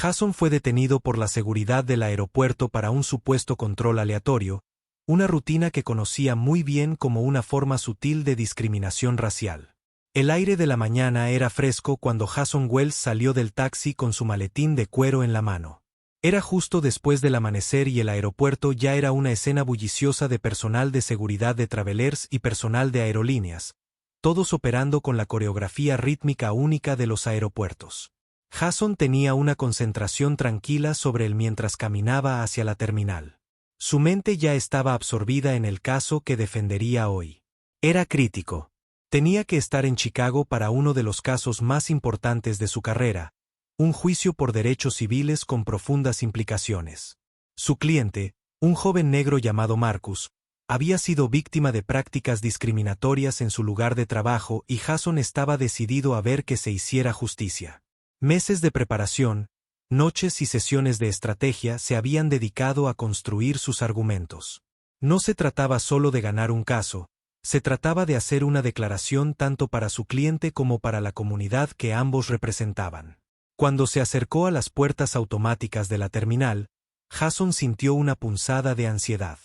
Jason fue detenido por la seguridad del aeropuerto para un supuesto control aleatorio, una rutina que conocía muy bien como una forma sutil de discriminación racial. El aire de la mañana era fresco cuando Jason Wells salió del taxi con su maletín de cuero en la mano. Era justo después del amanecer y el aeropuerto ya era una escena bulliciosa de personal de seguridad de travelers y personal de aerolíneas, todos operando con la coreografía rítmica única de los aeropuertos. Jason tenía una concentración tranquila sobre él mientras caminaba hacia la terminal. Su mente ya estaba absorbida en el caso que defendería hoy. Era crítico. Tenía que estar en Chicago para uno de los casos más importantes de su carrera, un juicio por derechos civiles con profundas implicaciones. Su cliente, un joven negro llamado Marcus, había sido víctima de prácticas discriminatorias en su lugar de trabajo y Jason estaba decidido a ver que se hiciera justicia. Meses de preparación, noches y sesiones de estrategia se habían dedicado a construir sus argumentos. No se trataba solo de ganar un caso, se trataba de hacer una declaración tanto para su cliente como para la comunidad que ambos representaban. Cuando se acercó a las puertas automáticas de la terminal, Jason sintió una punzada de ansiedad.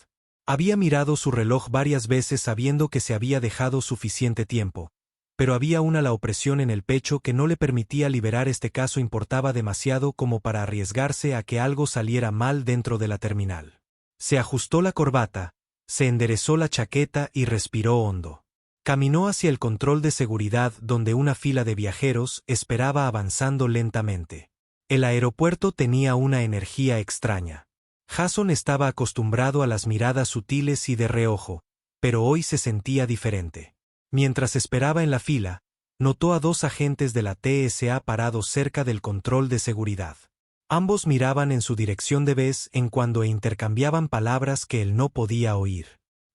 Había mirado su reloj varias veces sabiendo que se había dejado suficiente tiempo, pero había la opresión en el pecho que no le permitía liberar. Este caso importaba demasiado como para arriesgarse a que algo saliera mal dentro de la terminal. Se ajustó la corbata, se enderezó la chaqueta y respiró hondo. Caminó hacia el control de seguridad donde una fila de viajeros esperaba avanzando lentamente. El aeropuerto tenía una energía extraña. Jason estaba acostumbrado a las miradas sutiles y de reojo, pero hoy se sentía diferente. Mientras esperaba en la fila, notó a dos agentes de la TSA parados cerca del control de seguridad. Ambos miraban en su dirección de vez en cuando e intercambiaban palabras que él no podía oír.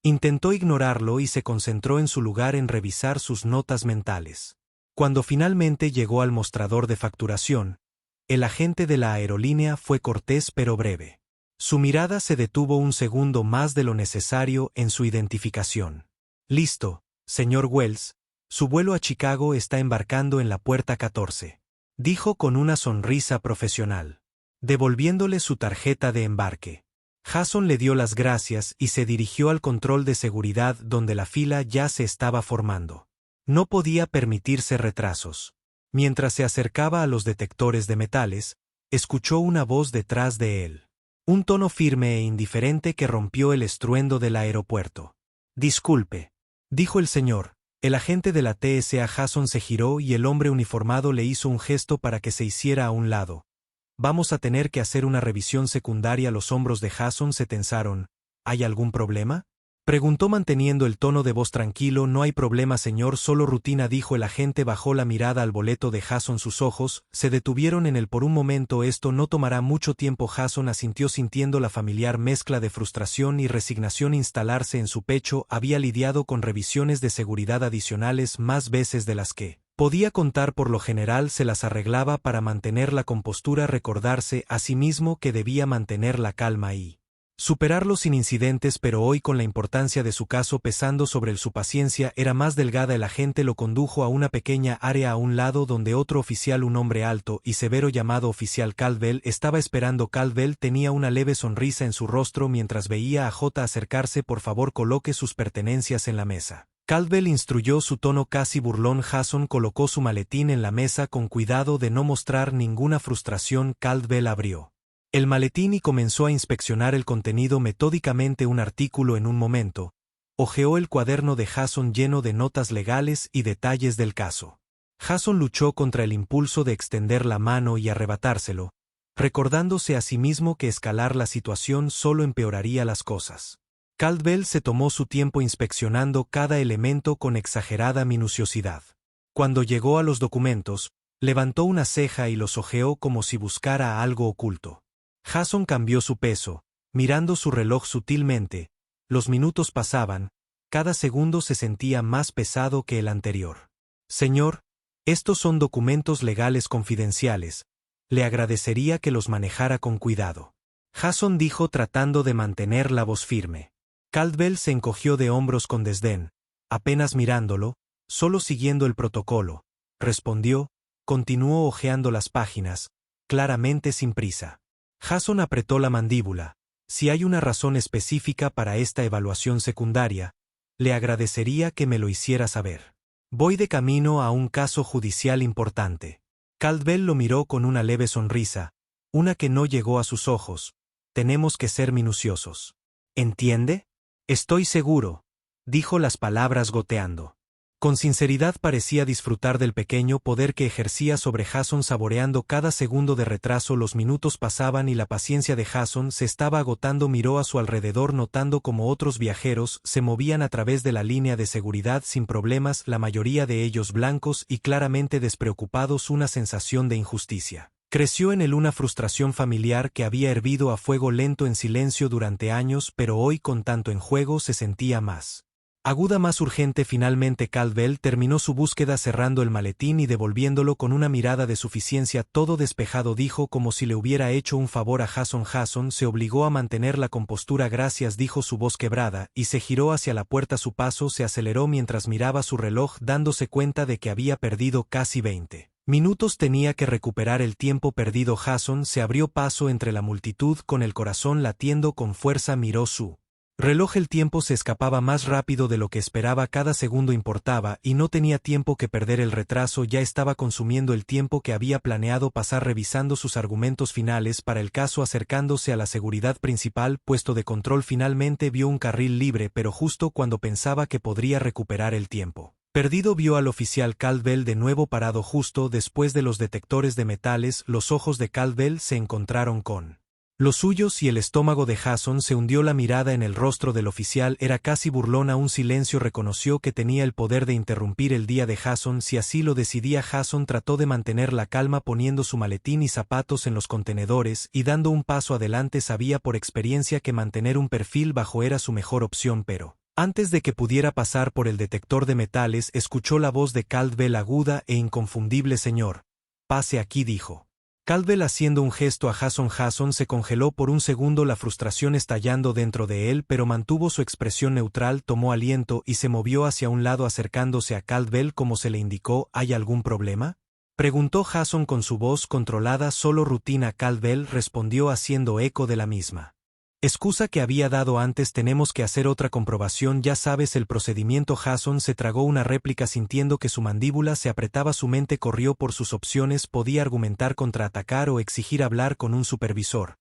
Intentó ignorarlo y se concentró en su lugar en revisar sus notas mentales. Cuando finalmente llegó al mostrador de facturación, el agente de la aerolínea fue cortés pero breve. Su mirada se detuvo un segundo más de lo necesario en su identificación. Listo. Señor Wells, su vuelo a Chicago está embarcando en la puerta 14, dijo con una sonrisa profesional, devolviéndole su tarjeta de embarque. Jason le dio las gracias y se dirigió al control de seguridad donde la fila ya se estaba formando. No podía permitirse retrasos. Mientras se acercaba a los detectores de metales, escuchó una voz detrás de él. Un tono firme e indiferente que rompió el estruendo del aeropuerto. Disculpe, dijo el señor. El agente de la TSA. Jason se giró y el hombre uniformado le hizo un gesto para que se hiciera a un lado. Vamos a tener que hacer una revisión secundaria. Los hombros de Jason se tensaron. ¿Hay algún problema?, preguntó manteniendo el tono de voz tranquilo. No hay problema, señor, solo rutina, dijo el agente. Bajó la mirada al boleto de Jason. Sus ojos se detuvieron en él por un momento. Esto no tomará mucho tiempo. Jason asintió sintiendo la familiar mezcla de frustración y resignación instalarse en su pecho. Había lidiado con revisiones de seguridad adicionales más veces de las que podía contar. Por lo general se las arreglaba para mantener la compostura, recordarse a sí mismo que debía mantener la calma y superarlo sin incidentes, pero hoy, con la importancia de su caso pesando sobre él, su paciencia era más delgada. El agente lo condujo a una pequeña área a un lado donde otro oficial, un hombre alto y severo llamado oficial Caldwell, estaba esperando. Caldwell tenía una leve sonrisa en su rostro mientras veía a J acercarse. Por favor, coloque sus pertenencias en la mesa. Caldwell instruyó, su tono casi burlón. Jason colocó su maletín en la mesa con cuidado de no mostrar ninguna frustración. Caldwell abrió el maletín y comenzó a inspeccionar el contenido metódicamente. Un artículo en un momento. Hojeó el cuaderno de Jason lleno de notas legales y detalles del caso. Jason luchó contra el impulso de extender la mano y arrebatárselo, recordándose a sí mismo que escalar la situación solo empeoraría las cosas. Caldwell se tomó su tiempo inspeccionando cada elemento con exagerada minuciosidad. Cuando llegó a los documentos, levantó una ceja y los hojeó como si buscara algo oculto. Jason cambió su peso, mirando su reloj sutilmente. Los minutos pasaban, cada segundo se sentía más pesado que el anterior. Señor, estos son documentos legales confidenciales. Le agradecería que los manejara con cuidado. Jason dijo tratando de mantener la voz firme. Caldwell se encogió de hombros con desdén, apenas mirándolo, solo siguiendo el protocolo. Respondió, continuó hojeando las páginas. claramente sin prisa. Jason apretó la mandíbula. Si hay una razón específica para esta evaluación secundaria, le agradecería que me lo hiciera saber. Voy de camino a un caso judicial importante. Caldwell lo miró con una leve sonrisa, una que no llegó a sus ojos. Tenemos que ser minuciosos. ¿Entiende? Estoy seguro, dijo las palabras goteando. Con sinceridad parecía disfrutar del pequeño poder que ejercía sobre Jason, saboreando cada segundo de retraso. Los minutos pasaban y la paciencia de Jason se estaba agotando. Miró a su alrededor notando cómo otros viajeros se movían a través de la línea de seguridad sin problemas, la mayoría de ellos blancos y claramente despreocupados. Una sensación de injusticia creció en él, una frustración familiar que había hervido a fuego lento en silencio durante años, pero hoy con tanto en juego se sentía más aguda, más urgente. Finalmente Caldwell terminó su búsqueda cerrando el maletín y devolviéndolo con una mirada de suficiencia. Todo despejado, dijo como si le hubiera hecho un favor a Jason. Jason se obligó a mantener la compostura. Gracias, dijo, su voz quebrada, y se giró hacia la puerta. Su paso se aceleró mientras miraba su reloj, dándose cuenta de que había perdido casi 20 minutos. Tenía que recuperar el tiempo perdido. Jason se abrió paso entre la multitud con el corazón latiendo con fuerza. Miró su reloj. El tiempo se escapaba más rápido de lo que esperaba. Cada segundo importaba y no tenía tiempo que perder. El retraso ya estaba consumiendo el tiempo que había planeado pasar revisando sus argumentos finales para el caso. Acercándose a la seguridad principal, puesto de control, finalmente vio un carril libre, pero justo cuando pensaba que podría recuperar el tiempo perdido, vio al oficial Caldwell de nuevo parado justo después de los detectores de metales. Los ojos de Caldwell se encontraron con los suyos y el estómago de Jason se hundió. La mirada en el rostro del oficial era casi burlona. Un silencio reconoció que tenía el poder de interrumpir el día de Jason si así lo decidía. Jason trató de mantener la calma, poniendo su maletín y zapatos en los contenedores y dando un paso adelante. Sabía por experiencia que mantener un perfil bajo era su mejor opción, pero antes de que pudiera pasar por el detector de metales, escuchó la voz de Caldwell, aguda e inconfundible. Señor, pase aquí, dijo Caldwell haciendo un gesto a Jason. Jason se congeló por un segundo, la frustración estallando dentro de él, pero mantuvo su expresión neutral. Tomó aliento y se movió hacia un lado acercándose a Caldwell como se le indicó. ¿Hay algún problema?, preguntó Jason con su voz controlada. Solo rutina. Caldwell respondió haciendo eco de la misma excusa que había dado antes. Tenemos que hacer otra comprobación, ya sabes el procedimiento. Jason se tragó una réplica sintiendo que su mandíbula se apretaba. Su mente corrió por sus opciones. Podía argumentar, contraatacar o exigir hablar con un supervisor,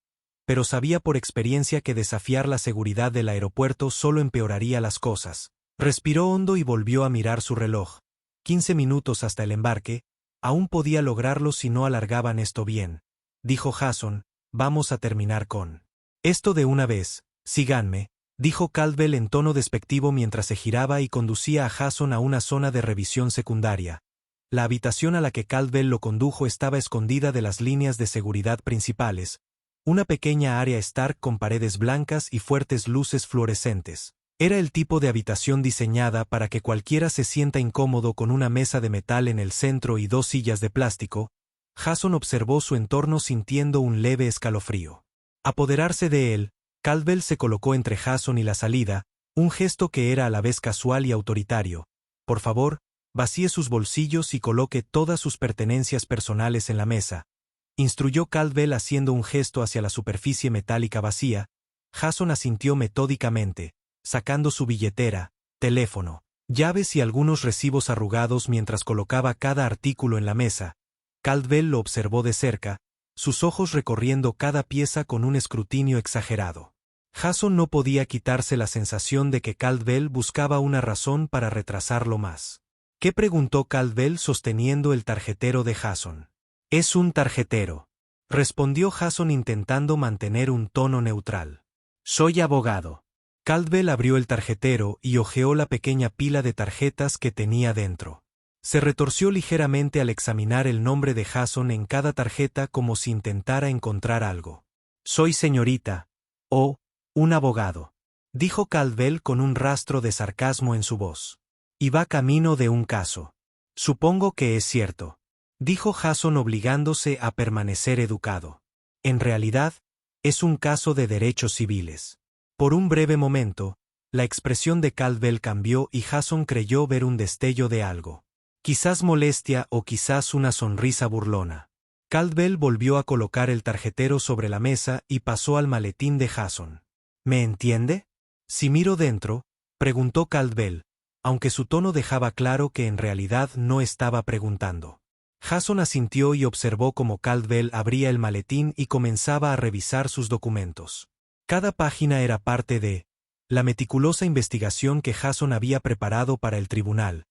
pero sabía por experiencia que desafiar la seguridad del aeropuerto solo empeoraría las cosas. Respiró hondo y volvió a mirar su reloj. 15 minutos hasta el embarque. Aún podía lograrlo si no alargaban esto bien, dijo Jason. Vamos a terminar con esto de una vez. Síganme, dijo Caldwell en tono despectivo mientras se giraba y conducía a Jason a una zona de revisión secundaria. La habitación a la que Caldwell lo condujo estaba escondida de las líneas de seguridad principales, una pequeña área Stark con paredes blancas y fuertes luces fluorescentes. Era el tipo de habitación diseñada para que cualquiera se sienta incómodo, con una mesa de metal en el centro y 2 sillas de plástico. Jason observó su entorno sintiendo un leve escalofrío apoderarse de él. Caldwell se colocó entre Jason y la salida, un gesto que era a la vez casual y autoritario. Por favor, vacíe sus bolsillos y coloque todas sus pertenencias personales en la mesa, instruyó Caldwell haciendo un gesto hacia la superficie metálica vacía. Jason asintió metódicamente, sacando su billetera, teléfono, llaves y algunos recibos arrugados mientras colocaba cada artículo en la mesa. Caldwell lo observó de cerca, sus ojos recorriendo cada pieza con un escrutinio exagerado. Jason no podía quitarse la sensación de que Caldwell buscaba una razón para retrasarlo más. ¿Qué?, preguntó Caldwell sosteniendo el tarjetero de Jason. Es un tarjetero, respondió Jason intentando mantener un tono neutral. Soy abogado. Caldwell abrió el tarjetero y hojeó la pequeña pila de tarjetas que tenía dentro. Se retorció ligeramente al examinar el nombre de Jason en cada tarjeta como si intentara encontrar algo. Soy señorita, o un abogado, dijo Caldwell con un rastro de sarcasmo en su voz. Y va camino de un caso. Supongo que es cierto, dijo Jason obligándose a permanecer educado. En realidad, es un caso de derechos civiles. Por un breve momento, la expresión de Caldwell cambió y Jason creyó ver un destello de algo. Quizás molestia o quizás una sonrisa burlona. Caldwell volvió a colocar el tarjetero sobre la mesa y pasó al maletín de Jason. ¿Me entiende? Si miro dentro, preguntó Caldwell, aunque su tono dejaba claro que en realidad no estaba preguntando. Jason asintió y observó cómo Caldwell abría el maletín y comenzaba a revisar sus documentos. Cada página era parte de la meticulosa investigación que Jason había preparado para el tribunal,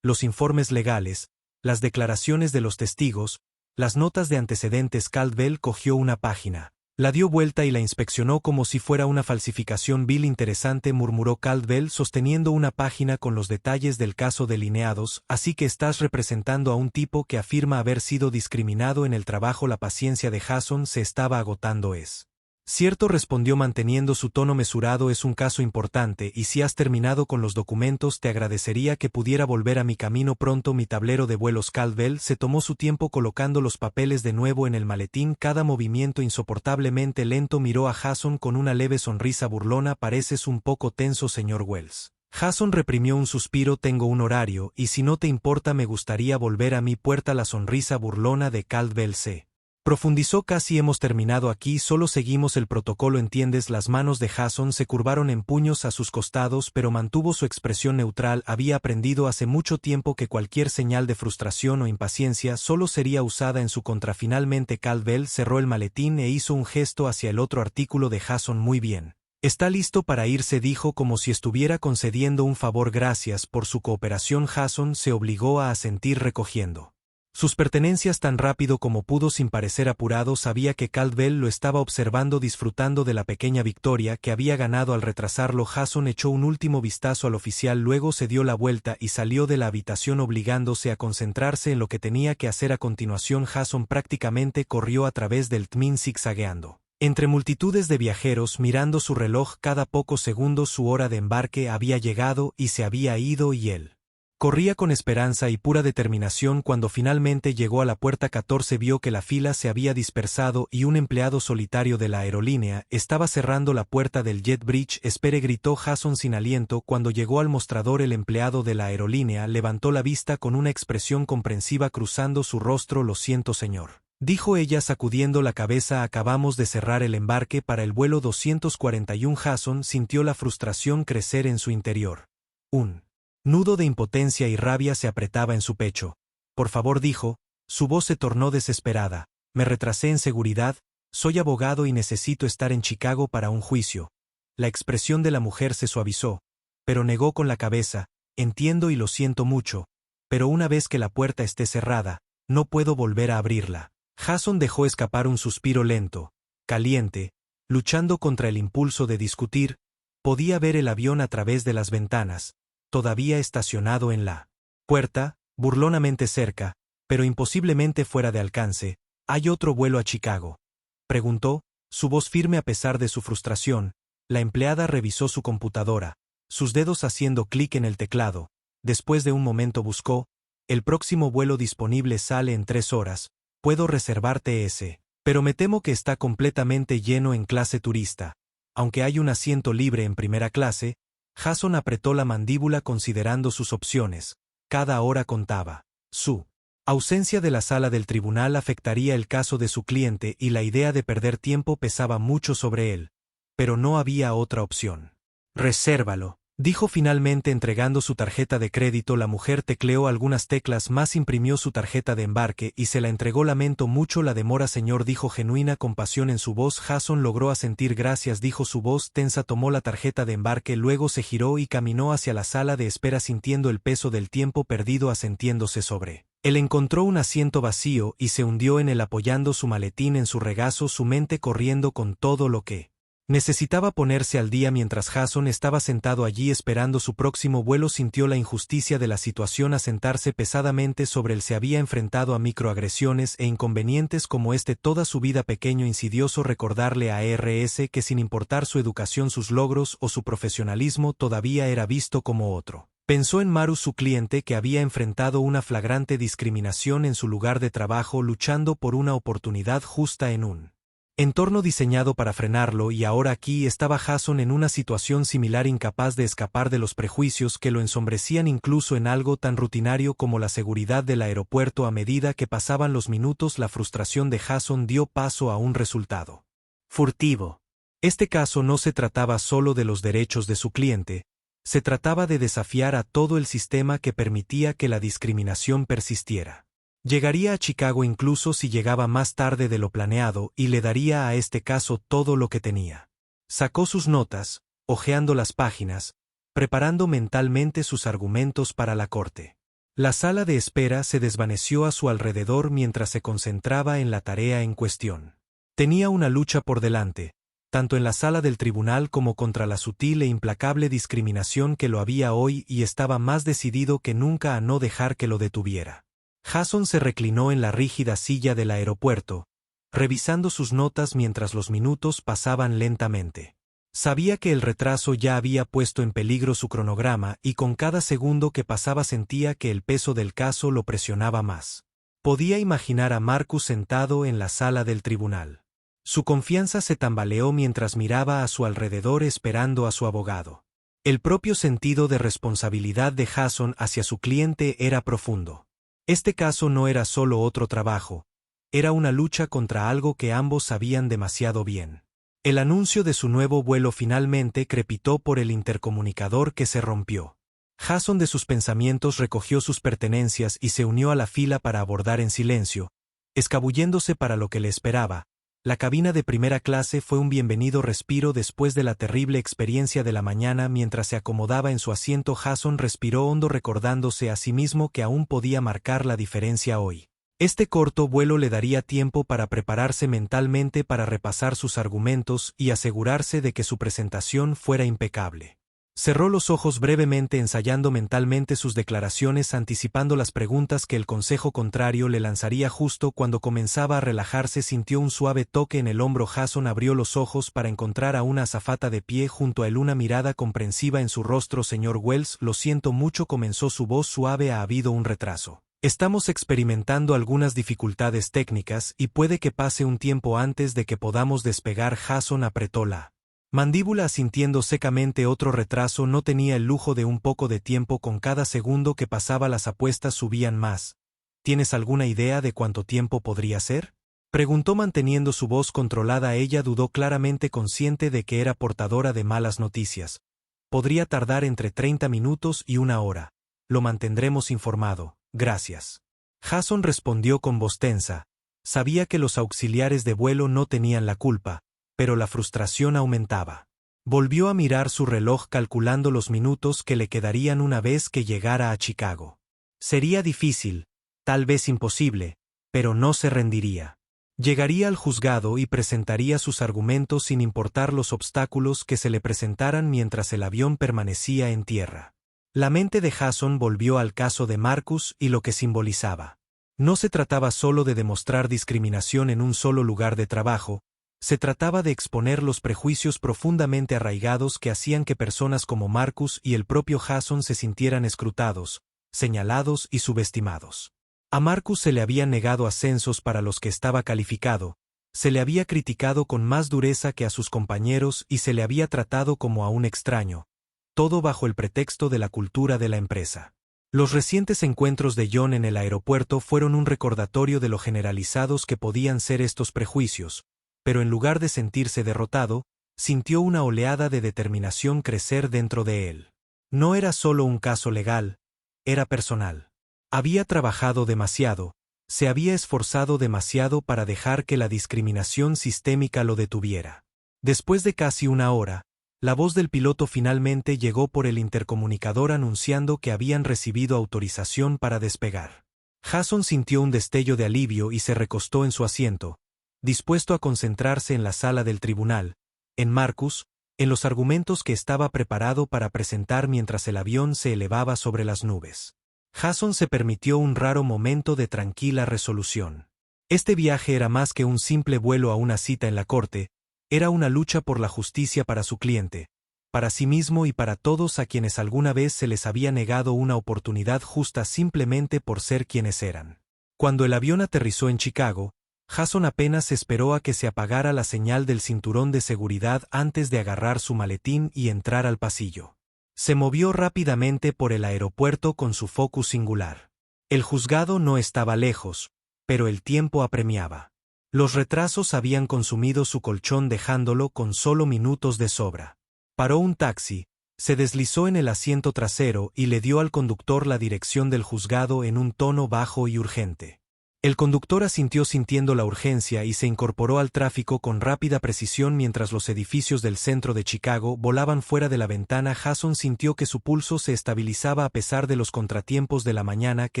los informes legales, las declaraciones de los testigos, las notas de antecedentes. Caldwell cogió una página, la dio vuelta y la inspeccionó como si fuera una falsificación vil. Interesante, murmuró Caldwell sosteniendo una página con los detalles del caso delineados. Así que estás representando a un tipo que afirma haber sido discriminado en el trabajo. La paciencia de Jason se estaba agotando. Es cierto, respondió manteniendo su tono mesurado. Es un caso importante y si has terminado con los documentos te agradecería que pudiera volver a mi camino pronto. Mi tablero de vuelos. Caldwell se tomó su tiempo colocando los papeles de nuevo en el maletín, cada movimiento insoportablemente lento. Miró a Jason con una leve sonrisa burlona. Pareces un poco tenso, señor Wells. Jason reprimió un suspiro. Tengo un horario y si no te importa me gustaría volver a mi puerta. La sonrisa burlona de Caldwell se profundizó. Casi hemos terminado aquí, solo seguimos el protocolo, ¿entiendes? Las manos de Jason se curvaron en puños a sus costados, pero mantuvo su expresión neutral. Había aprendido hace mucho tiempo que cualquier señal de frustración o impaciencia solo sería usada en su contra. Finalmente Caldwell cerró el maletín e hizo un gesto hacia el otro artículo de Jason. Muy bien. Está listo para irse, dijo como si estuviera concediendo un favor. Gracias por su cooperación. Jason se obligó a asentir recogiendo sus pertenencias tan rápido como pudo sin parecer apurado. Sabía que Caldwell lo estaba observando, disfrutando de la pequeña victoria que había ganado al retrasarlo. Jason echó un último vistazo al oficial, luego se dio la vuelta y salió de la habitación obligándose a concentrarse en lo que tenía que hacer a continuación. Jason prácticamente corrió a través del Tmin zigzagueando entre multitudes de viajeros, mirando su reloj cada pocos segundos. Su hora de embarque había llegado y se había ido y él corría con esperanza y pura determinación. Cuando finalmente llegó a la puerta 14 vio que la fila se había dispersado y un empleado solitario de la aerolínea estaba cerrando la puerta del jet bridge. Espere, gritó Jason sin aliento. Cuando llegó al mostrador el empleado de la aerolínea levantó la vista con una expresión comprensiva cruzando su rostro. Lo siento, señor, dijo ella sacudiendo la cabeza. Acabamos de cerrar el embarque para el vuelo 241. Jason sintió la frustración crecer en su interior. Un nudo de impotencia y rabia se apretaba en su pecho. Por favor, dijo, su voz se tornó desesperada. Me retrasé en seguridad, soy abogado y necesito estar en Chicago para un juicio. La expresión de la mujer se suavizó, pero negó con la cabeza. Entiendo y lo siento mucho, pero una vez que la puerta esté cerrada, no puedo volver a abrirla. Jason dejó escapar un suspiro lento, caliente, luchando contra el impulso de discutir. Podía ver el avión a través de las ventanas, todavía estacionado en la puerta, burlonamente cerca, pero imposiblemente fuera de alcance. ¿Hay otro vuelo a Chicago?, preguntó, su voz firme a pesar de su frustración. La empleada revisó su computadora, sus dedos haciendo clic en el teclado. Después de un momento buscó, el próximo vuelo disponible sale en 3 horas, puedo reservarte ese, pero me temo que está completamente lleno en clase turista. Aunque hay un asiento libre en primera clase. Jason apretó la mandíbula considerando sus opciones. Cada hora contaba. Su ausencia de la sala del tribunal afectaría el caso de su cliente y la idea de perder tiempo pesaba mucho sobre él. Pero no había otra opción. Resérvalo, dijo finalmente entregando su tarjeta de crédito. La mujer tecleó algunas teclas más, imprimió su tarjeta de embarque y se la entregó. Lamento mucho la demora, señor, dijo genuina compasión en su voz. Jason logró asentir. Gracias, dijo su voz tensa. Tomó la tarjeta de embarque, luego se giró y caminó hacia la sala de espera sintiendo el peso del tiempo perdido asentiéndose sobre él. Encontró un asiento vacío y se hundió en él apoyando su maletín en su regazo, su mente corriendo con todo lo que necesitaba ponerse al día. Mientras Jason estaba sentado allí esperando su próximo vuelo, sintió la injusticia de la situación asentarse pesadamente sobre él. Se había enfrentado a microagresiones e inconvenientes como este toda su vida. Pequeño insidioso recordarle a RS que sin importar su educación, sus logros o su profesionalismo todavía era visto como otro. Pensó en Maru, su cliente, que había enfrentado una flagrante discriminación en su lugar de trabajo luchando por una oportunidad justa en un Entorno diseñado para frenarlo, y ahora aquí estaba Jason en una situación similar, incapaz de escapar de los prejuicios que lo ensombrecían incluso en algo tan rutinario como la seguridad del aeropuerto. A medida que pasaban los minutos, la frustración de Jason dio paso a un resultado furtivo. Este caso no se trataba solo de los derechos de su cliente, se trataba de desafiar a todo el sistema que permitía que la discriminación persistiera. Llegaría a Chicago incluso si llegaba más tarde de lo planeado, y le daría a este caso todo lo que tenía. Sacó sus notas, hojeando las páginas, preparando mentalmente sus argumentos para la corte. La sala de espera se desvaneció a su alrededor mientras se concentraba en la tarea en cuestión. Tenía una lucha por delante, tanto en la sala del tribunal como contra la sutil e implacable discriminación que lo había hoy, y estaba más decidido que nunca a no dejar que lo detuviera. Jason se reclinó en la rígida silla del aeropuerto, revisando sus notas mientras los minutos pasaban lentamente. Sabía que el retraso ya había puesto en peligro su cronograma, y con cada segundo que pasaba sentía que el peso del caso lo presionaba más. Podía imaginar a Marcus sentado en la sala del tribunal. Su confianza se tambaleó mientras miraba a su alrededor esperando a su abogado. El propio sentido de responsabilidad de Jason hacia su cliente era profundo. Este caso no era solo otro trabajo, era una lucha contra algo que ambos sabían demasiado bien. El anuncio de su nuevo vuelo finalmente crepitó por el intercomunicador que se rompió. Jason de sus pensamientos recogió sus pertenencias y se unió a la fila para abordar en silencio, escabulléndose para lo que le esperaba. La cabina de primera clase fue un bienvenido respiro después de la terrible experiencia de la mañana. Mientras se acomodaba en su asiento, Jason respiró hondo, recordándose a sí mismo que aún podía marcar la diferencia hoy. Este corto vuelo le daría tiempo para prepararse mentalmente, para repasar sus argumentos y asegurarse de que su presentación fuera impecable. Cerró los ojos brevemente, ensayando mentalmente sus declaraciones, anticipando las preguntas que el consejo contrario le lanzaría. Justo cuando comenzaba a relajarse, sintió un suave toque en el hombro. Jason abrió los ojos para encontrar a una azafata de pie junto a él, una mirada comprensiva en su rostro. Señor Wells, lo siento mucho, comenzó su voz suave. Ha habido un retraso. Estamos experimentando algunas dificultades técnicas y puede que pase un tiempo antes de que podamos despegar. Jason apretó la mandíbula asintiendo secamente. Otro retraso. No tenía el lujo de un poco de tiempo. Con cada segundo que pasaba las apuestas subían más. ¿Tienes alguna idea de cuánto tiempo podría ser?, preguntó manteniendo su voz controlada. Ella dudó, claramente consciente de que era portadora de malas noticias. Podría tardar entre 30 minutos y una hora. Lo mantendremos informado, gracias. Jason respondió con voz tensa. Sabía que los auxiliares de vuelo no tenían la culpa, pero la frustración aumentaba. Volvió a mirar su reloj, calculando los minutos que le quedarían una vez que llegara a Chicago. Sería difícil, tal vez imposible, pero no se rendiría. Llegaría al juzgado y presentaría sus argumentos sin importar los obstáculos que se le presentaran mientras el avión permanecía en tierra. La mente de Jason volvió al caso de Marcus y lo que simbolizaba. No se trataba solo de demostrar discriminación en un solo lugar de trabajo, se trataba de exponer los prejuicios profundamente arraigados que hacían que personas como Marcus y el propio Jason se sintieran escrutados, señalados y subestimados. A Marcus se le habían negado ascensos para los que estaba calificado, se le había criticado con más dureza que a sus compañeros y se le había tratado como a un extraño, todo bajo el pretexto de la cultura de la empresa. Los recientes encuentros de John en el aeropuerto fueron un recordatorio de lo generalizados que podían ser estos prejuicios, pero en lugar de sentirse derrotado, sintió una oleada de determinación crecer dentro de él. No era solo un caso legal, era personal. Había trabajado demasiado, se había esforzado demasiado para dejar que la discriminación sistémica lo detuviera. Después de casi una hora, la voz del piloto finalmente llegó por el intercomunicador anunciando que habían recibido autorización para despegar. Jason sintió un destello de alivio y se recostó en su asiento, dispuesto a concentrarse en la sala del tribunal, en Marcus, en los argumentos que estaba preparado para presentar mientras el avión se elevaba sobre las nubes. Jason se permitió un raro momento de tranquila resolución. Este viaje era más que un simple vuelo a una cita en la corte, era una lucha por la justicia para su cliente, para sí mismo y para todos a quienes alguna vez se les había negado una oportunidad justa simplemente por ser quienes eran. Cuando el avión aterrizó en Chicago, Jason apenas esperó a que se apagara la señal del cinturón de seguridad antes de agarrar su maletín y entrar al pasillo. Se movió rápidamente por el aeropuerto con su focus singular. El juzgado no estaba lejos, pero el tiempo apremiaba. Los retrasos habían consumido su colchón dejándolo con solo minutos de sobra. Paró un taxi, se deslizó en el asiento trasero y le dio al conductor la dirección del juzgado en un tono bajo y urgente. El conductor asintió sintiendo la urgencia y se incorporó al tráfico con rápida precisión mientras los edificios del centro de Chicago volaban fuera de la ventana. Jason sintió que su pulso se estabilizaba a pesar de los contratiempos de la mañana que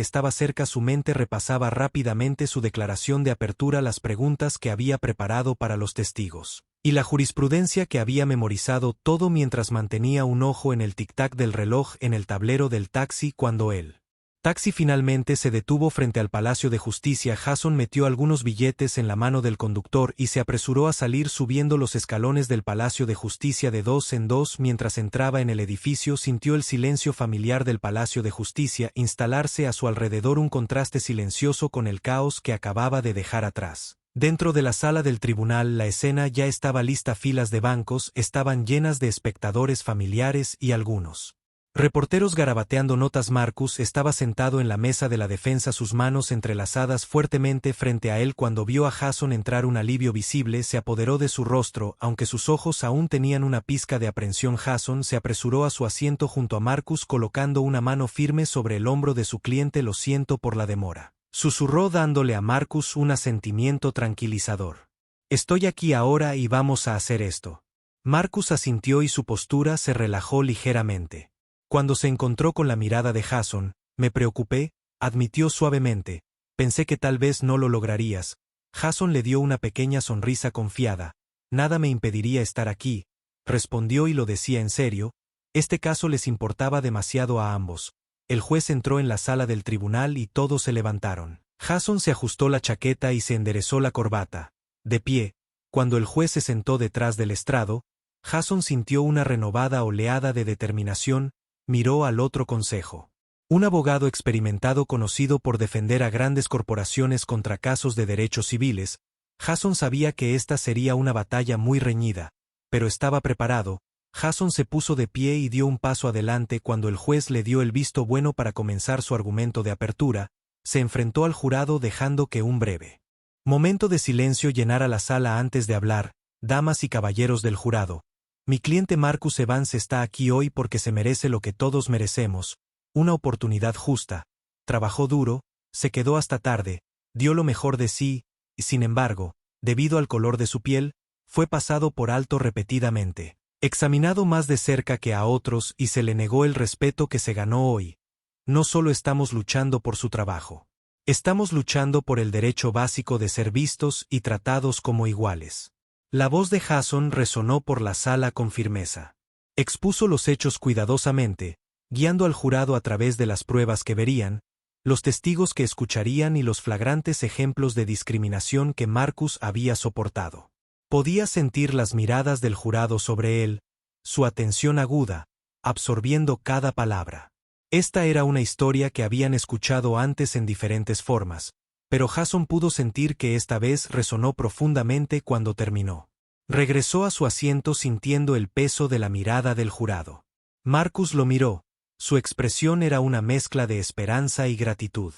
estaba cerca. Su mente repasaba rápidamente su declaración de apertura, las preguntas que había preparado para los testigos, y la jurisprudencia que había memorizado, todo mientras mantenía un ojo en el tic-tac del reloj en el tablero del taxi. Cuando el taxi finalmente se detuvo frente al Palacio de Justicia, Jason metió algunos billetes en la mano del conductor y se apresuró a salir subiendo los escalones del Palacio de Justicia de dos en dos. Mientras entraba en el edificio, sintió el silencio familiar del Palacio de Justicia instalarse a su alrededor, un contraste silencioso con el caos que acababa de dejar atrás. Dentro de la sala del tribunal la escena ya estaba lista. Filas de bancos estaban llenas de espectadores familiares y algunos reporteros garabateando notas. Marcus estaba sentado en la mesa de la defensa, sus manos entrelazadas fuertemente frente a él. Cuando vio a Jason entrar, un alivio visible se apoderó de su rostro, aunque sus ojos aún tenían una pizca de aprensión. Jason se apresuró a su asiento junto a Marcus, colocando una mano firme sobre el hombro de su cliente. Lo siento por la demora, susurró dándole a Marcus un asentimiento tranquilizador. Estoy aquí ahora y vamos a hacer esto. Marcus asintió y su postura se relajó ligeramente. Cuando se encontró con la mirada de Jason, me preocupé, admitió suavemente. Pensé que tal vez no lo lograrías. Jason le dio una pequeña sonrisa confiada. Nada me impediría estar aquí, respondió, y lo decía en serio. Este caso les importaba demasiado a ambos. El juez entró en la sala del tribunal y todos se levantaron. Jason se ajustó la chaqueta y se enderezó la corbata. De pie, cuando el juez se sentó detrás del estrado, Jason sintió una renovada oleada de determinación. Miró al otro consejo. Un abogado experimentado conocido por defender a grandes corporaciones contra casos de derechos civiles. Jason sabía que esta sería una batalla muy reñida, pero estaba preparado. Jason se puso de pie y dio un paso adelante cuando el juez le dio el visto bueno para comenzar su argumento de apertura. Se enfrentó al jurado dejando que un breve momento de silencio llenara la sala antes de hablar. Damas y caballeros del jurado, mi cliente Marcus Evans está aquí hoy porque se merece lo que todos merecemos, una oportunidad justa. Trabajó duro, se quedó hasta tarde, dio lo mejor de sí, y sin embargo, debido al color de su piel, fue pasado por alto repetidamente, examinado más de cerca que a otros y se le negó el respeto que se ganó hoy. No solo estamos luchando por su trabajo, estamos luchando por el derecho básico de ser vistos y tratados como iguales. La voz de Jason resonó por la sala con firmeza. Expuso los hechos cuidadosamente, guiando al jurado a través de las pruebas que verían, los testigos que escucharían y los flagrantes ejemplos de discriminación que Marcus había soportado. Podía sentir las miradas del jurado sobre él, su atención aguda, absorbiendo cada palabra. Esta era una historia que habían escuchado antes en diferentes formas, pero Jason pudo sentir que esta vez resonó profundamente. Cuando terminó, regresó a su asiento sintiendo el peso de la mirada del jurado. Marcus lo miró, su expresión era una mezcla de esperanza y gratitud.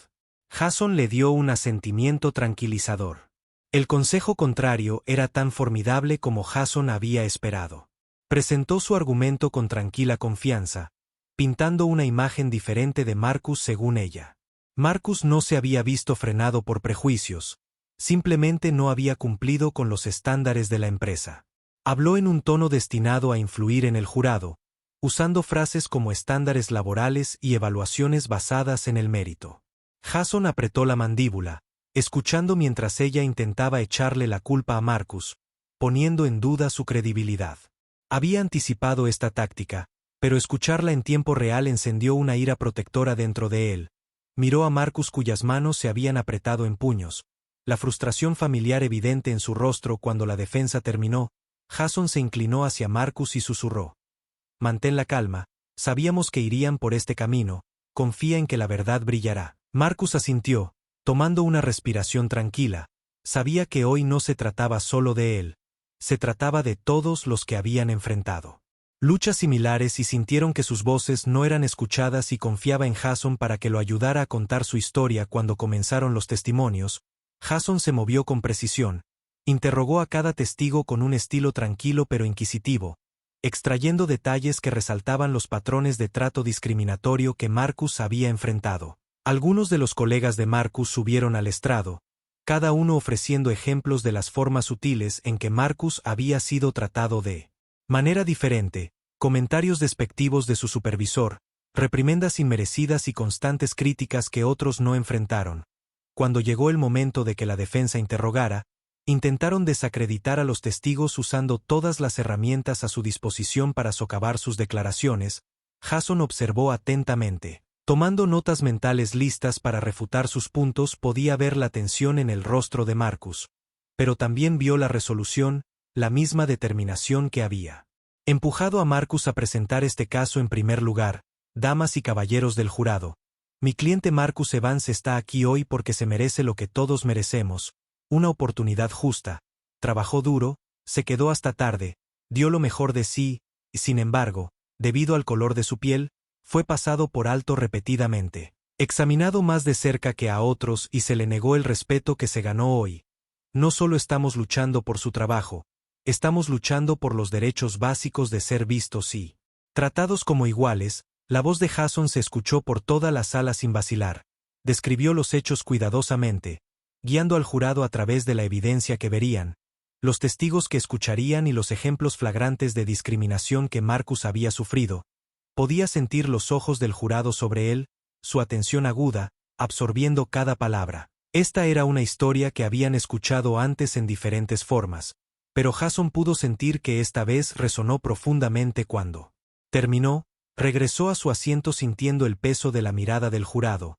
Jason le dio un asentimiento tranquilizador. El consejo contrario era tan formidable como Jason había esperado. Presentó su argumento con tranquila confianza, pintando una imagen diferente de Marcus según ella. Marcus no se había visto frenado por prejuicios, simplemente no había cumplido con los estándares de la empresa. Habló en un tono destinado a influir en el jurado, usando frases como estándares laborales y evaluaciones basadas en el mérito. Jason apretó la mandíbula, escuchando mientras ella intentaba echarle la culpa a Marcus, poniendo en duda su credibilidad. Había anticipado esta táctica, pero escucharla en tiempo real encendió una ira protectora dentro de él. Miró a Marcus cuyas manos se habían apretado en puños, la frustración familiar evidente en su rostro. Cuando la defensa terminó, Jason se inclinó hacia Marcus y susurró: «Mantén la calma, sabíamos que irían por este camino, confía en que la verdad brillará». Marcus asintió, tomando una respiración tranquila, Sabía que hoy no se trataba solo de él, se trataba de todos los que habían enfrentado luchas similares y sintieron que sus voces no eran escuchadas y confiaba en Jason para que lo ayudara a contar su historia cuando comenzaron los testimonios. Jason se movió con precisión, interrogó a cada testigo con un estilo tranquilo pero inquisitivo, extrayendo detalles que resaltaban los patrones de trato discriminatorio que Marcus había enfrentado. Algunos de los colegas de Marcus subieron al estrado, cada uno ofreciendo ejemplos de las formas sutiles en que Marcus había sido tratado de manera diferente, comentarios despectivos de su supervisor, reprimendas inmerecidas y constantes críticas que otros no enfrentaron. Cuando llegó el momento de que la defensa interrogara, intentaron desacreditar a los testigos usando todas las herramientas a su disposición para socavar sus declaraciones. Jason observó atentamente. Tomando notas mentales listas para refutar sus puntos, podía ver la tensión en el rostro de Marcus. Pero también vio la resolución, la misma determinación que había empujado a Marcus a presentar este caso en primer lugar. Damas y caballeros del jurado, mi cliente Marcus Evans está aquí hoy porque se merece lo que todos merecemos, una oportunidad justa. Trabajó duro, se quedó hasta tarde, dio lo mejor de sí, y sin embargo, debido al color de su piel, fue pasado por alto repetidamente, examinado más de cerca que a otros y se le negó el respeto que se ganó hoy. No solo estamos luchando por su trabajo, estamos luchando por los derechos básicos de ser vistos y tratados como iguales. La voz de Jason se escuchó por toda la sala sin vacilar. Describió los hechos cuidadosamente, guiando al jurado a través de la evidencia que verían, los testigos que escucharían y los ejemplos flagrantes de discriminación que Marcus había sufrido. Podía sentir los ojos del jurado sobre él, su atención aguda, absorbiendo cada palabra. Esta era una historia que habían escuchado antes en diferentes formas, pero Jason pudo sentir que esta vez resonó profundamente cuando terminó. Regresó a su asiento sintiendo el peso de la mirada del jurado.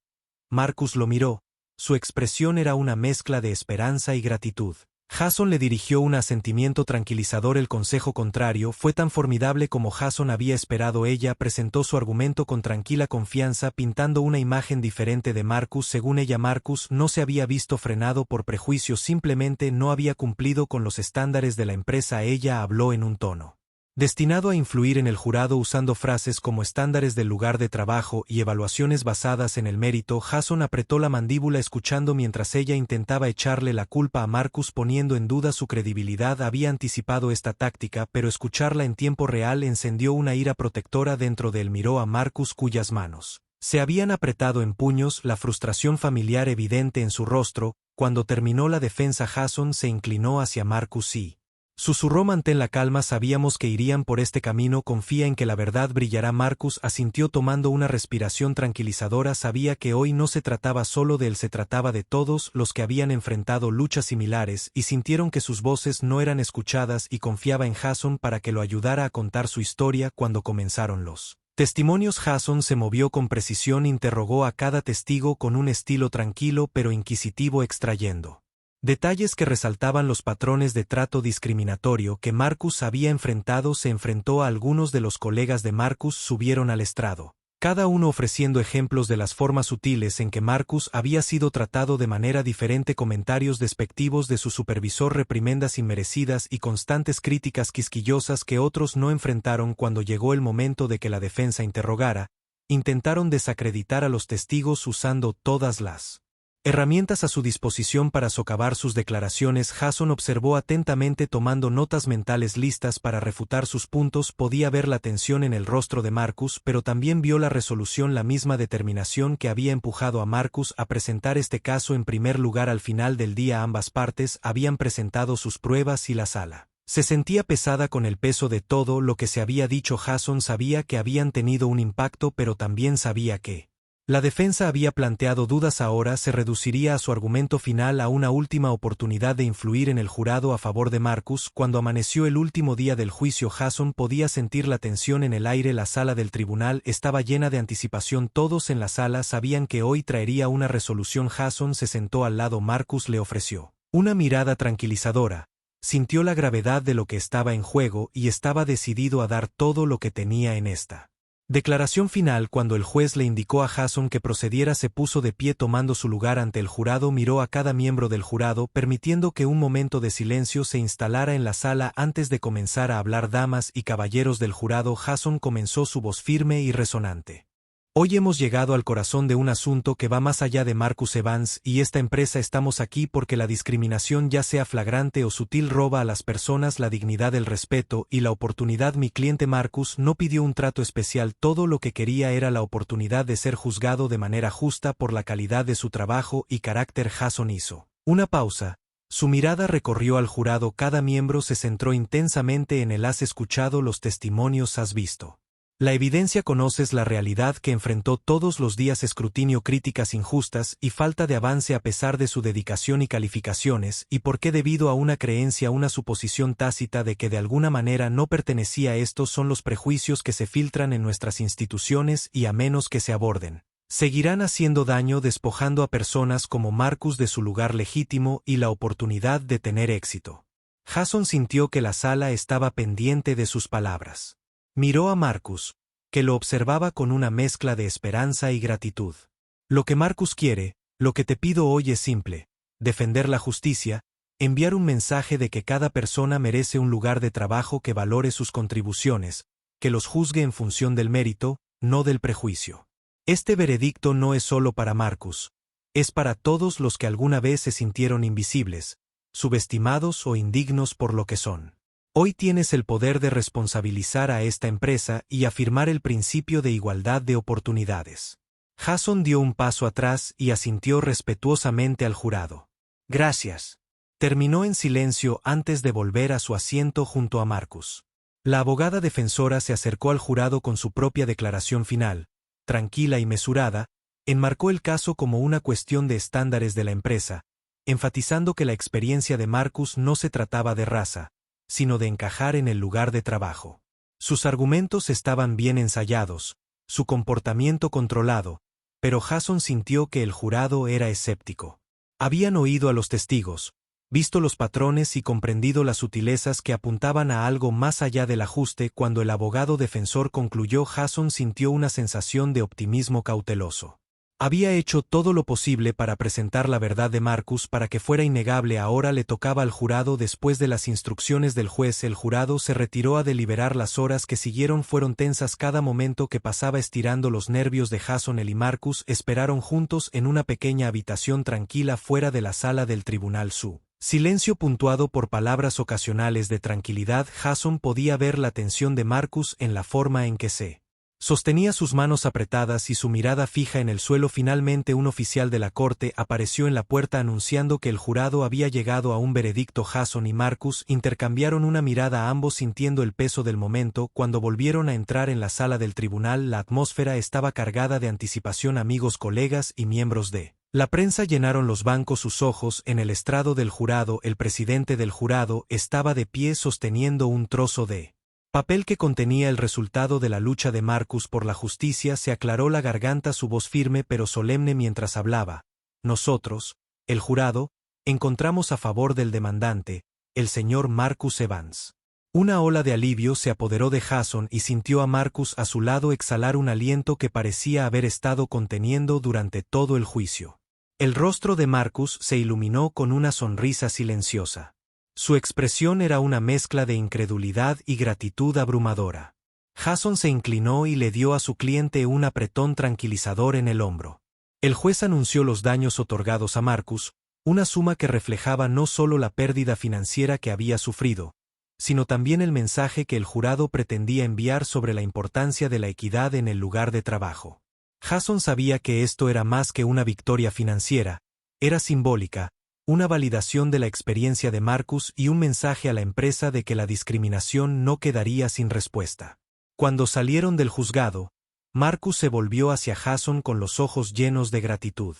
Marcus lo miró, su expresión era una mezcla de esperanza y gratitud. Jason le dirigió un asentimiento tranquilizador. El consejo contrario fue tan formidable como Jason había esperado. Ella presentó su argumento con tranquila confianza, pintando una imagen diferente de Marcus. Según ella, Marcus no se había visto frenado por prejuicios, simplemente no había cumplido con los estándares de la empresa. Ella habló en un tono destinado a influir en el jurado usando frases como estándares del lugar de trabajo y evaluaciones basadas en el mérito. Jason apretó la mandíbula escuchando mientras ella intentaba echarle la culpa a Marcus, poniendo en duda su credibilidad. Había anticipado esta táctica, pero escucharla en tiempo real encendió una ira protectora dentro de él. Miró a Marcus, cuyas manos se habían apretado en puños, la frustración familiar evidente en su rostro. Cuando terminó la defensa, Jason se inclinó hacia Marcus y susurró: mantén la calma, sabíamos que irían por este camino, confía en que la verdad brillará. Marcus asintió tomando una respiración tranquilizadora. Sabía que hoy no se trataba solo de él, se trataba de todos los que habían enfrentado luchas similares y sintieron que sus voces no eran escuchadas, y confiaba en Jason para que lo ayudara a contar su historia. Cuando comenzaron los testimonios, Jason se movió con precisión, interrogó a cada testigo con un estilo tranquilo pero inquisitivo, extrayendo detalles que resaltaban los patrones de trato discriminatorio que Marcus había enfrentado. Se enfrentó a algunos de los colegas de Marcus, subieron al estrado, cada uno ofreciendo ejemplos de las formas sutiles en que Marcus había sido tratado de manera diferente, comentarios despectivos de su supervisor, reprimendas inmerecidas y constantes críticas quisquillosas que otros no enfrentaron. Cuando llegó el momento de que la defensa interrogara, intentaron desacreditar a los testigos usando todas las herramientas a su disposición para socavar sus declaraciones. Jason observó atentamente, tomando notas mentales listas para refutar sus puntos. Podía ver la tensión en el rostro de Marcus, pero también vio la resolución, la misma determinación que había empujado a Marcus a presentar este caso en primer lugar. Al final del día, ambas partes habían presentado sus pruebas y la sala se sentía pesada con el peso de todo lo que se había dicho. Jason sabía que habían tenido un impacto, pero también sabía que la defensa había planteado dudas. Ahora se reduciría a su argumento final, a una última oportunidad de influir en el jurado a favor de Marcus. Cuando amaneció el último día del juicio, Jason podía sentir la tensión en el aire. La sala del tribunal estaba llena de anticipación. Todos en la sala sabían que hoy traería una resolución. Jason se sentó al lado. Marcus le ofreció una mirada tranquilizadora. Sintió la gravedad de lo que estaba en juego y estaba decidido a dar todo lo que tenía en esta Declaración final. Cuando el juez le indicó a Jason que procediera, se puso de pie tomando su lugar ante el jurado, miró a cada miembro del jurado, permitiendo que un momento de silencio se instalara en la sala antes de comenzar a hablar. Damas y caballeros del jurado, Jason comenzó su voz firme y resonante. Hoy hemos llegado al corazón de un asunto que va más allá de Marcus Evans y esta empresa. Estamos aquí porque la discriminación, ya sea flagrante o sutil, roba a las personas la dignidad, el respeto y la oportunidad. Mi cliente Marcus no pidió un trato especial, todo lo que quería era la oportunidad de ser juzgado de manera justa por la calidad de su trabajo y carácter. Jason hizo una pausa. Su mirada recorrió al jurado, cada miembro se centró intensamente en él. Has escuchado los testimonios, has visto la evidencia, conoces la realidad que enfrentó todos los días: escrutinio, críticas injustas y falta de avance a pesar de su dedicación y calificaciones. ¿Y por qué? Debido a una creencia, una suposición tácita de que de alguna manera no pertenecía. Estos son los prejuicios que se filtran en nuestras instituciones y, a menos que se aborden, seguirán haciendo daño, despojando a personas como Marcus de su lugar legítimo y la oportunidad de tener éxito. Jason sintió que la sala estaba pendiente de sus palabras. Miró a Marcus, que lo observaba con una mezcla de esperanza y gratitud. Lo que Marcus quiere, lo que te pido hoy es simple: defender la justicia, enviar un mensaje de que cada persona merece un lugar de trabajo, que valore sus contribuciones, que los juzgue en función del mérito, no del prejuicio. Este veredicto no es solo para Marcus, es para todos los que alguna vez se sintieron invisibles, subestimados o indignos por lo que son. Hoy tienes el poder de responsabilizar a esta empresa y afirmar el principio de igualdad de oportunidades. Jason dio un paso atrás y asintió respetuosamente al jurado. Gracias. Terminó en silencio antes de volver a su asiento junto a Marcus. La abogada defensora se acercó al jurado con su propia declaración final. Tranquila y mesurada, enmarcó el caso como una cuestión de estándares de la empresa, enfatizando que la experiencia de Marcus no se trataba de raza, sino de encajar en el lugar de trabajo. Sus argumentos estaban bien ensayados, su comportamiento controlado, pero Jason sintió que el jurado era escéptico. Habían oído a los testigos, visto los patrones y comprendido las sutilezas que apuntaban a algo más allá del ajuste. Cuando el abogado defensor concluyó, Jason sintió una sensación de optimismo cauteloso. Había hecho todo lo posible para presentar la verdad de Marcus para que fuera innegable. Ahora le tocaba al jurado. Después de las instrucciones del juez, el jurado se retiró a deliberar. Las horas que siguieron fueron tensas, cada momento que pasaba estirando los nervios de Jason. Él y Marcus esperaron juntos en una pequeña habitación tranquila fuera de la sala del tribunal. Su silencio, puntuado por palabras ocasionales de tranquilidad. Jason podía ver la tensión de Marcus en la forma en que se sostenía sus manos apretadas y su mirada fija en el suelo. Finalmente, un oficial de la corte apareció en la puerta anunciando que el jurado había llegado a un veredicto. Jason y Marcus intercambiaron una mirada, ambos sintiendo el peso del momento. Cuando volvieron a entrar en la sala del tribunal, la atmósfera estaba cargada de anticipación. Amigos, colegas y miembros de la prensa llenaron los bancos. Sus ojos en el estrado del jurado. El presidente del jurado estaba de pie sosteniendo un trozo de papel que contenía el resultado de la lucha de Marcus por la justicia. Se aclaró la garganta, su voz firme pero solemne mientras hablaba. Nosotros, el jurado, encontramos a favor del demandante, el señor Marcus Evans. Una ola de alivio se apoderó de Jason y sintió a Marcus a su lado exhalar un aliento que parecía haber estado conteniendo durante todo el juicio. El rostro de Marcus se iluminó con una sonrisa silenciosa. Su expresión era una mezcla de incredulidad y gratitud abrumadora. Jason se inclinó y le dio a su cliente un apretón tranquilizador en el hombro. El juez anunció los daños otorgados a Marcus, una suma que reflejaba no solo la pérdida financiera que había sufrido, sino también el mensaje que el jurado pretendía enviar sobre la importancia de la equidad en el lugar de trabajo. Jason sabía que esto era más que una victoria financiera, era simbólica, una validación de la experiencia de Marcus y un mensaje a la empresa de que la discriminación no quedaría sin respuesta. Cuando salieron del juzgado, Marcus se volvió hacia Jason con los ojos llenos de gratitud.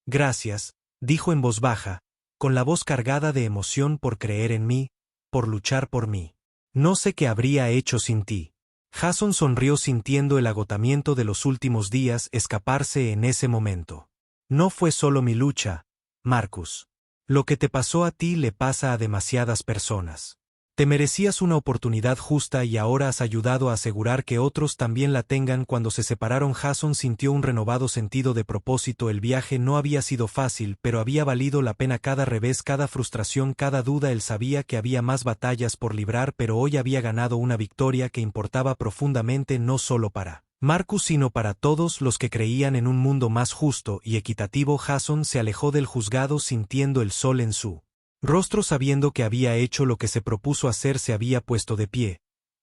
Gracias, dijo en voz baja, con la voz cargada de emoción, por creer en mí, por luchar por mí. No sé qué habría hecho sin ti. Jason sonrió sintiendo el agotamiento de los últimos días escaparse en ese momento. No fue solo mi lucha, Marcus. Lo que te pasó a ti le pasa a demasiadas personas. Te merecías una oportunidad justa y ahora has ayudado a asegurar que otros también la tengan. Cuando se separaron, Jason sintió un renovado sentido de propósito. El viaje no había sido fácil, pero había valido la pena cada revés, cada frustración, cada duda. Él sabía que había más batallas por librar, pero hoy había ganado una victoria que importaba profundamente, no solo para Marcus sino para todos los que creían en un mundo más justo y equitativo. Jason se alejó del juzgado sintiendo el sol en su rostro, sabiendo que había hecho lo que se propuso hacer. Se había puesto de pie,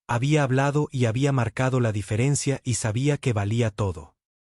había hablado y había marcado la diferencia y sabía que valía todo.